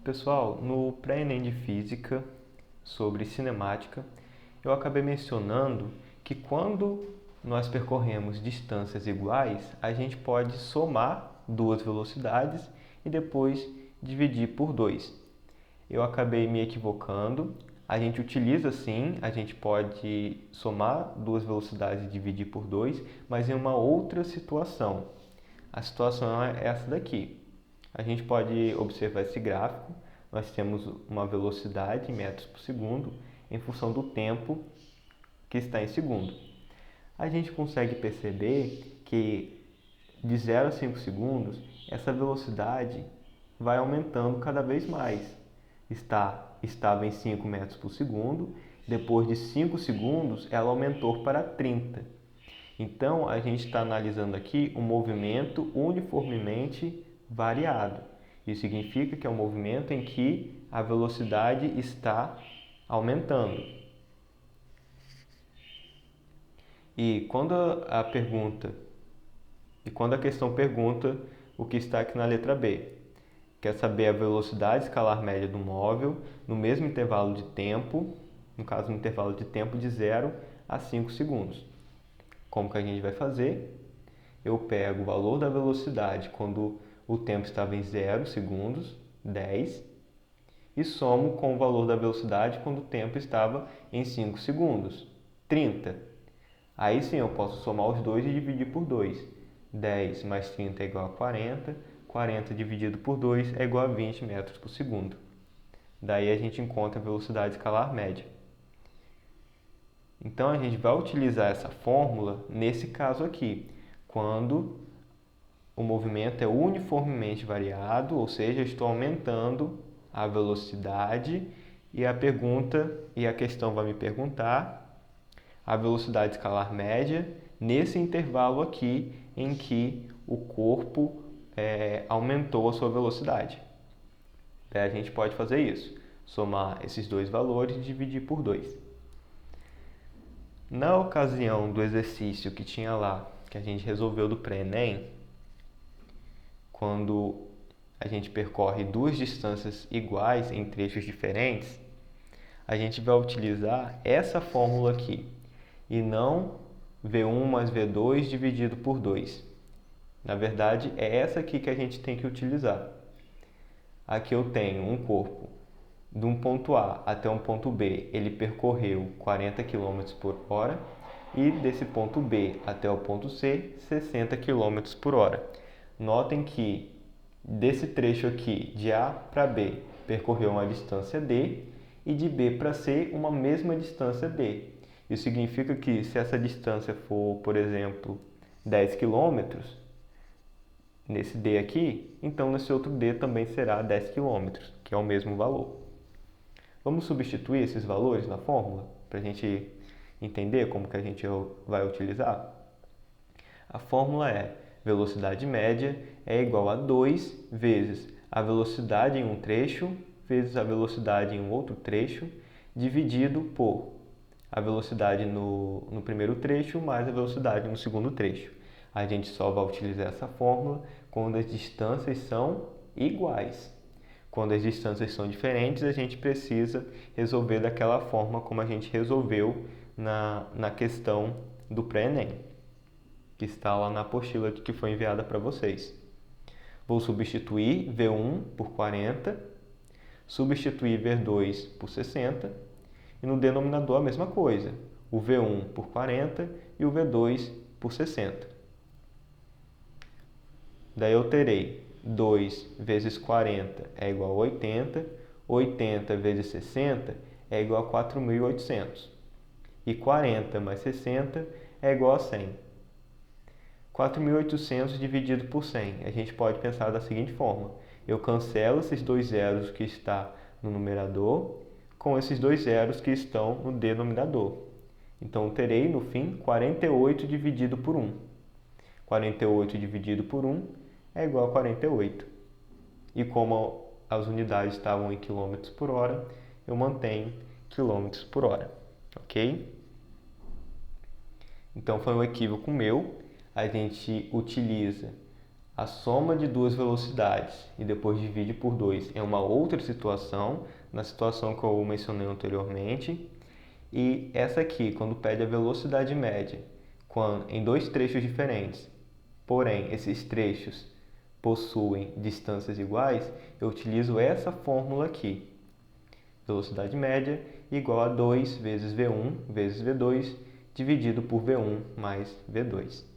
Pessoal, no pré-ENEM de Física, sobre cinemática, eu acabei mencionando que quando nós percorremos distâncias iguais, a gente pode somar duas velocidades e depois dividir por 2. Eu acabei me equivocando. A gente utiliza sim, a gente pode somar duas velocidades e dividir por 2, mas em uma outra situação. A situação é essa daqui. A gente pode observar esse gráfico. Nós temos uma velocidade em metros por segundo em função do tempo que está em segundo. A gente consegue perceber que de 0 a 5 segundos, essa velocidade vai aumentando cada vez mais. Estava em 5 metros por segundo, depois de 5 segundos ela aumentou para 30. Então, a gente está analisando aqui um movimento uniformemente variado. Isso significa que é um movimento em que a velocidade está aumentando. E quando a questão pergunta o que está aqui na letra B, quer saber a velocidade escalar média do móvel no mesmo intervalo de tempo, no caso no intervalo de tempo de 0 a 5 segundos. Como que a gente vai fazer? Eu pego o valor da velocidade quando o tempo estava em 0 segundos, 10, e somo com o valor da velocidade quando o tempo estava em 5 segundos, 30. Aí sim eu posso somar os dois e dividir por 2. 10 mais 30 é igual a 40, 40 dividido por 2 é igual a 20 metros por segundo. Daí a gente encontra a velocidade escalar média. Então a gente vai utilizar essa fórmula nesse caso aqui, quando o movimento é uniformemente variado, ou seja, estou aumentando a velocidade e a questão vai me perguntar a velocidade escalar média nesse intervalo aqui em que o corpo aumentou a sua velocidade. Daí a gente pode fazer isso, somar esses dois valores e dividir por 2. Na ocasião do exercício que tinha lá, que a gente resolveu do pré-ENEM, quando a gente percorre duas distâncias iguais em trechos diferentes, a gente vai utilizar essa fórmula aqui e não V1 mais V2 dividido por 2. Na verdade, é essa aqui que a gente tem que utilizar. Aqui eu tenho um corpo de um ponto A até um ponto B, ele percorreu 40 km por hora e desse ponto B até o ponto C, 60 km por hora. Notem que desse trecho aqui, de A para B, percorreu uma distância D e de B para C, uma mesma distância D. Isso significa que se essa distância for, por exemplo, 10 km, nesse D aqui, então nesse outro D também será 10 km, que é o mesmo valor. Vamos substituir esses valores na fórmula para a gente entender como que a gente vai utilizar? A fórmula é velocidade média é igual a 2 vezes a velocidade em um trecho vezes a velocidade em um outro trecho dividido por a velocidade no primeiro trecho mais a velocidade no segundo trecho. A gente só vai utilizar essa fórmula quando as distâncias são iguais. Quando as distâncias são diferentes, a gente precisa resolver daquela forma como a gente resolveu na questão do pré-ENEM, que está lá na apostila que foi enviada para vocês. Vou substituir V1 por 40, substituir V2 por 60, e no denominador a mesma coisa, o V1 por 40 e o V2 por 60. Daí eu terei 2 vezes 40 é igual a 80, 80 vezes 60 é igual a 4.800. E 40 mais 60 é igual a 100. 4.800 dividido por 100, a gente pode pensar da seguinte forma. Eu cancelo esses dois zeros que está no numerador com esses dois zeros que estão no denominador. Então, eu terei, no fim, 48 dividido por 1. 48 dividido por 1 é igual a 48. E como as unidades estavam em km por hora, eu mantenho km por hora. Ok? Então, foi um equívoco meu. A gente utiliza a soma de duas velocidades e depois divide por 2 é uma outra situação, na situação que eu mencionei anteriormente. E essa aqui, quando pede a velocidade média em dois trechos diferentes, porém esses trechos possuem distâncias iguais, eu utilizo essa fórmula aqui. Velocidade média igual a 2 vezes V1 vezes V2 dividido por V1 mais V2.